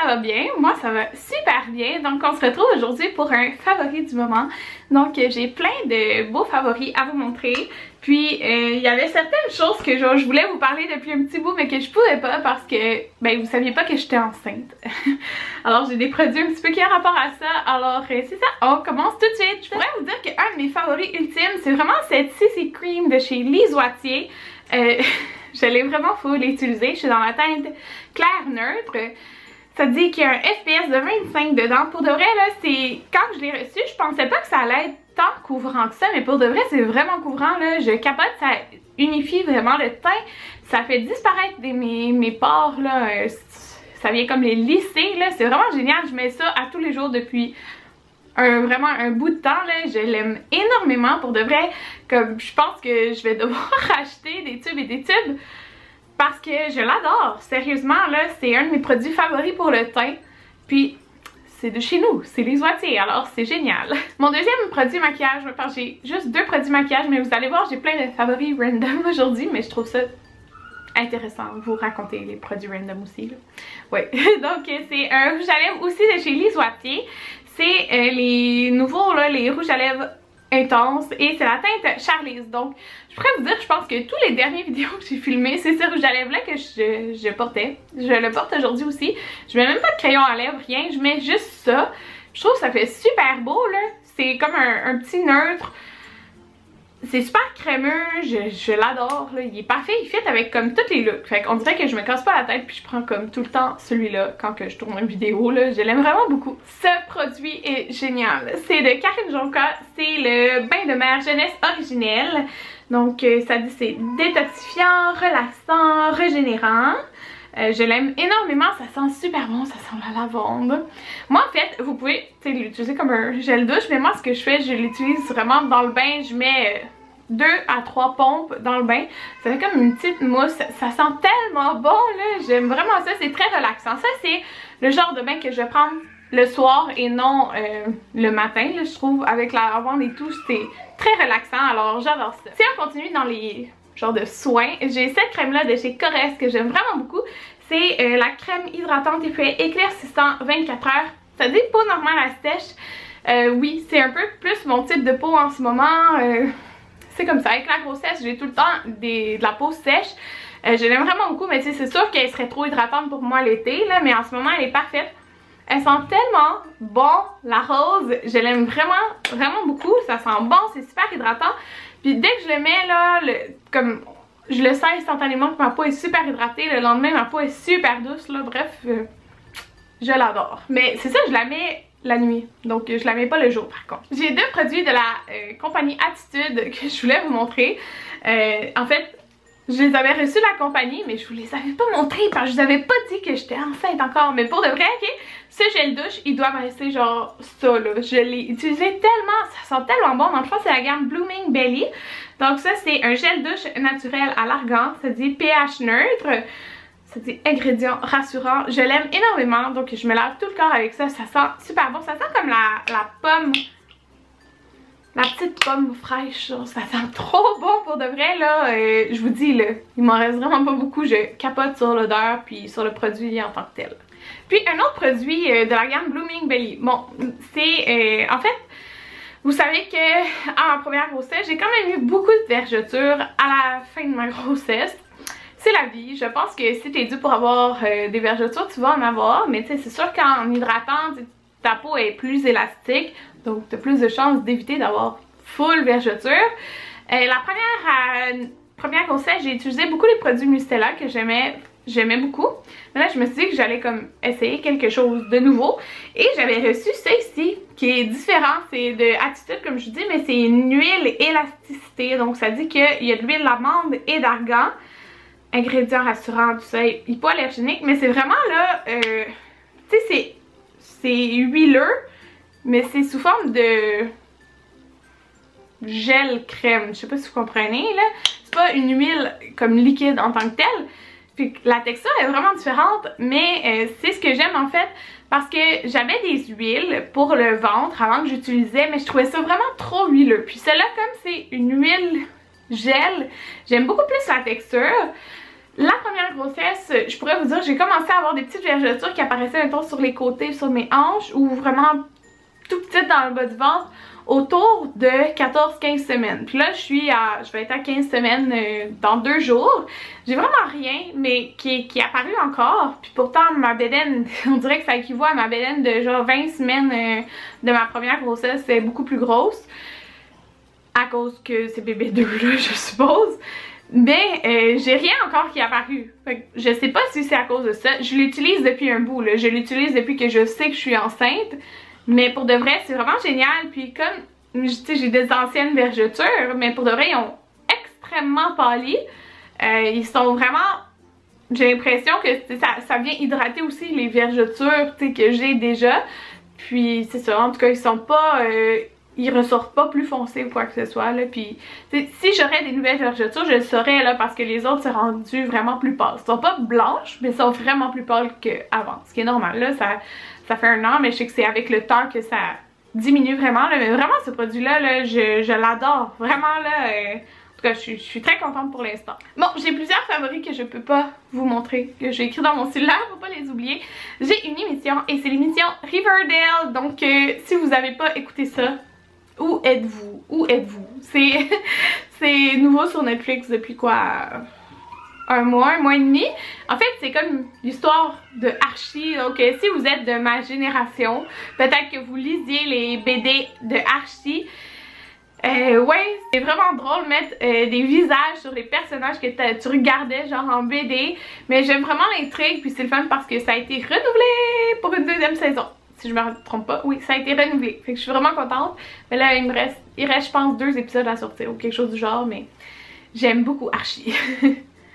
ça va bien, moi ça va super bien. Donc on se retrouve aujourd'hui pour un favori du moment. Donc j'ai plein de beaux favoris à vous montrer. Puis il y avait certaines choses que genre, je voulais vous parler depuis un petit bout mais que je pouvais pas parce que ben vous saviez pas que j'étais enceinte. Alors j'ai des produits un petit peu qui ont rapport à ça. Alors c'est ça, on commence tout de suite. Je pourrais vous dire qu'un de mes favoris ultimes c'est vraiment cette CC Cream de chez Lise Wattier. Je l'ai vraiment full utilisée. Je suis dans la teinte claire neutre. Ça dit qu'il y a un FPS de 25 dedans. Pour de vrai, là, c'est quand je l'ai reçu, je pensais pas que ça allait être tant couvrant que ça, mais pour de vrai, c'est vraiment couvrant, là. Je capote, ça unifie vraiment le teint. Ça fait disparaître mes pores, là. Ça vient comme les lisser, là. C'est vraiment génial. Je mets ça à tous les jours depuis vraiment un bout de temps, là. Je l'aime énormément. Pour de vrai, comme je pense que je vais devoir acheter des tubes et des tubes. Parce que je l'adore, sérieusement là, c'est un de mes produits favoris pour le teint. Puis c'est de chez nous, c'est Lise Wattier, alors c'est génial. Mon deuxième produit maquillage, parce que j'ai juste 2 produits maquillage, mais vous allez voir, j'ai plein de favoris random aujourd'hui, mais je trouve ça intéressant de vous raconter les produits random aussi. Là. Ouais, donc c'est un rouge à lèvres aussi de chez Lise Wattier. C'est les nouveaux, là, les rouges à lèvres intense et c'est la teinte Charlize. Donc je pourrais vous dire, je pense que tous les dernières vidéos que j'ai filmées, c'est ce rouge à lèvres là que je portais. Je le porte aujourd'hui aussi. Je mets même pas de crayon à lèvres, rien, je mets juste ça. Je trouve que ça fait super beau là. C'est comme un petit neutre. C'est super crémeux, je l'adore, il est parfait, il fit avec comme tous les looks. Fait qu'on dirait que je me casse pas la tête puis je prends comme tout le temps celui-là quand que je tourne une vidéo là. Je l'aime vraiment beaucoup. Ce produit est génial. C'est de Karine Jonka, c'est le bain de mer jeunesse originel. Donc ça dit c'est détoxifiant, relaxant, régénérant. Je l'aime énormément, ça sent super bon, ça sent la lavande. Moi en fait, vous pouvez l'utiliser comme un gel douche, mais moi ce que je fais, je l'utilise vraiment dans le bain, je mets 2 à 3 pompes dans le bain. Ça fait comme une petite mousse, ça sent tellement bon là, j'aime vraiment ça, c'est très relaxant. Ça c'est le genre de bain que je vais prendre le soir et non le matin, là, je trouve, avec la lavande et tout, c'est très relaxant, alors j'adore ça. Si on continue dans les genre de soins, j'ai cette crème là de chez Korres que j'aime vraiment beaucoup. C'est la crème hydratante effet éclaircissant 24 heures. Ça dit peau normale à sèche. Oui, c'est un peu plus mon type de peau en ce moment. C'est comme ça, avec la grossesse, j'ai tout le temps de la peau sèche. Je l'aime vraiment beaucoup, mais c'est sûr qu'elle serait trop hydratante pour moi l'été, là, mais en ce moment elle est parfaite. Elle sent tellement bon, la rose, je l'aime vraiment beaucoup, ça sent bon, c'est super hydratant. Puis dès que je le mets là, comme je le sens instantanément que ma peau est super hydratée, le lendemain ma peau est super douce là, bref, je l'adore. Mais c'est ça, je la mets la nuit, donc je la mets pas le jour par contre. J'ai 2 produits de la compagnie Attitude que je voulais vous montrer. En fait, je les avais reçus de la compagnie, mais je vous les avais pas montrés parce que je vous avais pas dit que j'étais enceinte encore. Mais pour de vrai, ok, ce gel douche, il doit me rester genre ça là. Je l'ai utilisé tellement, ça sent tellement bon. Donc je pense que c'est la gamme Blooming Belly. Donc ça c'est un gel douche naturel à l'argan. Ça dit pH neutre. Ça dit ingrédients rassurants. Je l'aime énormément. Donc je me lave tout le corps avec ça. Ça sent super bon. Ça sent comme la pomme. La petite pomme fraîche, genre, ça sent trop bon pour de vrai là, je vous dis là, il m'en reste vraiment pas beaucoup, je capote sur l'odeur puis sur le produit en tant que tel. Puis un autre produit de la gamme Blooming Belly, bon, c'est en fait, vous savez que à ma première grossesse, j'ai quand même eu beaucoup de vergetures à la fin de ma grossesse. C'est la vie, je pense que si t'es dû pour avoir des vergetures, tu vas en avoir, mais tu sais, c'est sûr qu'en hydratant, ta peau est plus élastique. Donc, tu as plus de chances d'éviter d'avoir full vergeture. La première grossesse, j'ai utilisé beaucoup les produits Mustela que j'aimais beaucoup. Mais là, je me suis dit que j'allais comme essayer quelque chose de nouveau. Et j'avais reçu ça ici, qui est différent. C'est de Attitude, comme je vous dis, mais c'est une huile élasticité. Donc, ça dit qu'il y a de l'huile d'amande et d'argan. Ingrédients rassurants, tout ça, hypoallergénique. Mais c'est vraiment là, tu sais, c'est huileux. Mais c'est sous forme de gel crème. Je sais pas si vous comprenez là. C'est pas une huile comme liquide en tant que telle. Puis la texture est vraiment différente. Mais c'est ce que j'aime en fait. Parce que j'avais des huiles pour le ventre avant que j'utilisais. Mais je trouvais ça vraiment trop huileux. Puis celle-là, comme c'est une huile gel, j'aime beaucoup plus la texture. La première grossesse, je pourrais vous dire, j'ai commencé à avoir des petites vergetures qui apparaissaient mettons sur les côtés, sur mes hanches ou vraiment tout petites dans le bas du ventre autour de 14-15 semaines. Puis là, je vais être à 15 semaines dans 2 jours. J'ai vraiment rien, mais qui est apparu encore. Puis pourtant, ma bédaine, on dirait que ça équivaut à ma bédaine de genre 20 semaines de ma première grossesse. C'est beaucoup plus grosse. À cause que c'est bébé 2 là, je suppose. Mais j'ai rien encore qui est apparu. Fait que je sais pas si c'est à cause de ça. Je l'utilise depuis un bout, là. Je l'utilise depuis que je sais que je suis enceinte. Mais pour de vrai, c'est vraiment génial. Puis comme, tu sais, j'ai des anciennes vergetures, mais pour de vrai, ils ont extrêmement pâli. Ils sont vraiment... J'ai l'impression que ça vient hydrater aussi les vergetures, tu sais, que j'ai déjà. Puis c'est ça, en tout cas, ils sont pas... ils ressortent pas plus foncés ou quoi que ce soit, là. Puis si j'aurais des nouvelles vergetures, je le saurais, là, parce que les autres sont rendus vraiment plus pâles. Ils sont pas blanches, mais ils sont vraiment plus pâles qu'avant. Ce qui est normal, là. Ça fait 1 an, mais je sais que c'est avec le temps que ça diminue vraiment, là. Mais vraiment, ce produit-là, là, je l'adore. Vraiment, là, en tout cas, je suis très contente pour l'instant. Bon, j'ai plusieurs favoris que je peux pas vous montrer, que j'ai écrit dans mon cellulaire, faut pas les oublier. J'ai une émission, et c'est l'émission Riverdale. Donc, si vous avez pas écouté ça, où êtes-vous? Où êtes-vous? C'est nouveau sur Netflix depuis quoi? 1 mois et demi. En fait, c'est comme l'histoire de Archie. Donc, si vous êtes de ma génération, peut-être que vous lisiez les BD de Archie. Ouais, c'est vraiment drôle de mettre des visages sur les personnages que tu regardais genre en BD. Mais j'aime vraiment l'intrigue, puis c'est le fun parce que ça a été renouvelé pour une 2e saison. Si je me trompe pas, oui, ça a été renouvelé. Fait que je suis vraiment contente. Mais là, il reste, je pense, 2 épisodes à sortir ou quelque chose du genre, mais j'aime beaucoup Archie.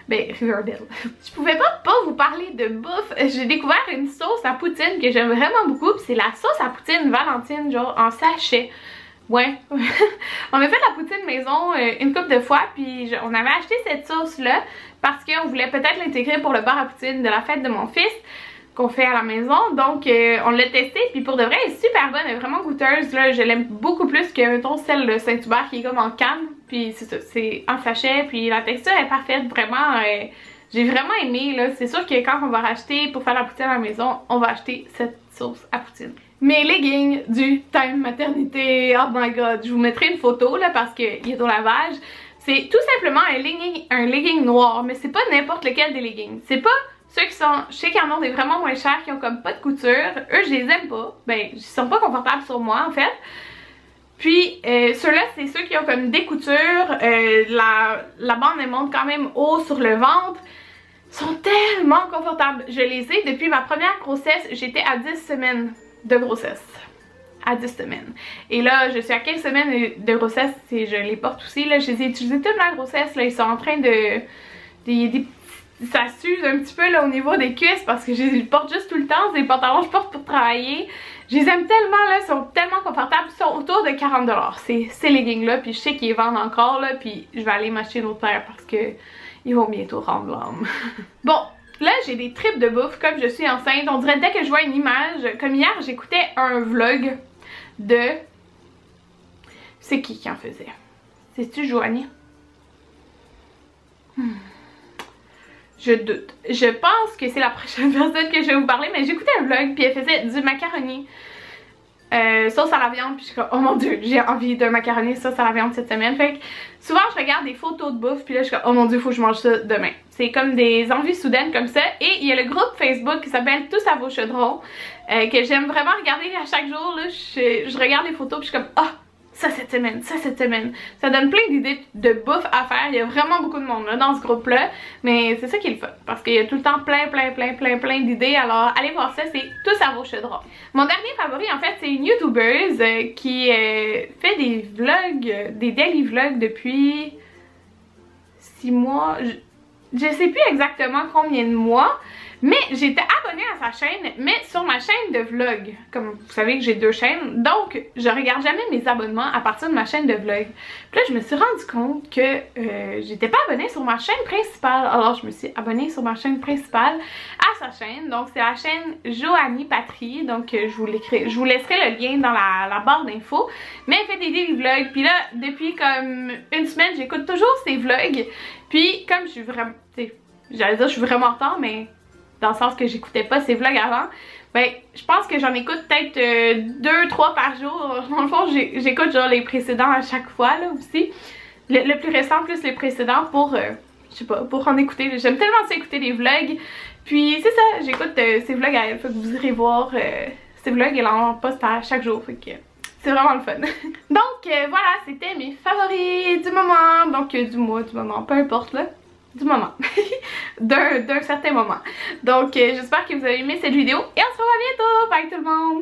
Ben, Riverdale. Je pouvais pas vous parler de bouffe. J'ai découvert une sauce à poutine que j'aime vraiment beaucoup, puis c'est la sauce à poutine Valentine, genre en sachet. Ouais. On a fait la poutine maison une couple de fois, puis on avait acheté cette sauce-là parce qu'on voulait peut-être l'intégrer pour le bar à poutine de la fête de mon fils qu'on fait à la maison. Donc on l'a testé, puis pour de vrai elle est super bonne, elle est vraiment goûteuse là. Je l'aime beaucoup plus que mettons celle de Saint-Hubert qui est comme en canne. Puis c'est ça, c'est en sachet, puis la texture est parfaite, vraiment. J'ai vraiment aimé là. C'est sûr que quand on va racheter pour faire la poutine à la maison, on va acheter cette sauce à poutine. Mes leggings du Time Maternité, oh my god, je vous mettrai une photo là parce qu'il est au lavage. C'est tout simplement un legging noir, mais c'est pas n'importe lequel des leggings. C'est pas ceux qui sont, je sais qu'il y en a des vraiment moins chers qui ont comme pas de couture. Eux, je les aime pas. Ben, ils sont pas confortables sur moi en fait. Puis ceux-là, c'est ceux qui ont comme des coutures. La bande elle monte quand même haut sur le ventre. Ils sont tellement confortables. Je les ai depuis ma première grossesse. J'étais à 10 semaines de grossesse. À 10 semaines. Et là, je suis à 15 semaines de grossesse et je les porte aussi. Là, je les ai utilisés toute ma grossesse. Là, ils sont en train de... ça s'use un petit peu là au niveau des cuisses parce que je les porte juste tout le temps. C'est des pantalons que je porte pour travailler. Je les aime tellement là, ils sont tellement confortables. Ils sont autour de 40 $. Ces leggings là, puis je sais qu'ils les vendent encore là, puis je vais aller m'acheter une autre paire parce que ils vont bientôt rendre l'âme. Bon, là j'ai des tripes de bouffe comme je suis enceinte. On dirait dès que je vois une image, comme hier j'écoutais un vlog de... C'est qui en faisait? C'est-tu Joanie? Je doute. Je pense que c'est la prochaine personne que je vais vous parler, mais j'écoutais un vlog puis elle faisait du macaroni sauce à la viande, puis je suis comme oh mon dieu, j'ai envie d'un macaroni sauce à la viande cette semaine. Fait que souvent je regarde des photos de bouffe puis là je suis comme oh mon dieu, faut que je mange ça demain. C'est comme des envies soudaines comme ça. Et il y a le groupe Facebook qui s'appelle Tous à vos chaudrons que j'aime vraiment regarder à chaque jour là. Je regarde les photos puis je suis comme ah oh, ça cette semaine, ça cette semaine. Ça donne plein d'idées de bouffe à faire. Il y a vraiment beaucoup de monde là, dans ce groupe-là. Mais c'est ça qui est le fun. Parce qu'il y a tout le temps plein d'idées. Alors allez voir ça, c'est Tous à vos chaudrons. Mon dernier favori en fait, c'est une youtubeuse qui fait des vlogs, des daily vlogs depuis 6 mois. Je sais plus exactement combien de mois. Mais j'étais abonnée à sa chaîne, mais sur ma chaîne de vlog. Comme vous savez que j'ai 2 chaînes, donc je regarde jamais mes abonnements à partir de ma chaîne de vlog. Puis là je me suis rendu compte que j'étais pas abonnée sur ma chaîne principale. Alors je me suis abonnée sur ma chaîne principale à sa chaîne. Donc c'est la chaîne Joanie Patry. Donc je vous laisserai le lien dans la barre d'infos. Mais elle fait des daily vlogs. Puis là depuis comme une semaine j'écoute toujours ses vlogs. Puis comme je suis vraiment... j'allais dire je suis vraiment en retard, mais dans le sens que j'écoutais pas ces vlogs avant. Ben, je pense que j'en écoute peut-être 2-3 par jour. Dans le fond, j'écoute genre les précédents à chaque fois là aussi. Le plus récent plus les précédents pour, je sais pas, pour en écouter. J'aime tellement ça écouter des vlogs. Puis c'est ça, j'écoute ces vlogs à elle. Fait que vous irez voir ces vlogs, elle en poste à chaque jour. Fait que c'est vraiment le fun. Donc voilà, c'était mes favoris du moment. Donc du mois, du moment, peu importe là. Du moment. d'un certain moment. Donc j'espère que vous avez aimé cette vidéo. Et on se revoit bientôt. Bye tout le monde!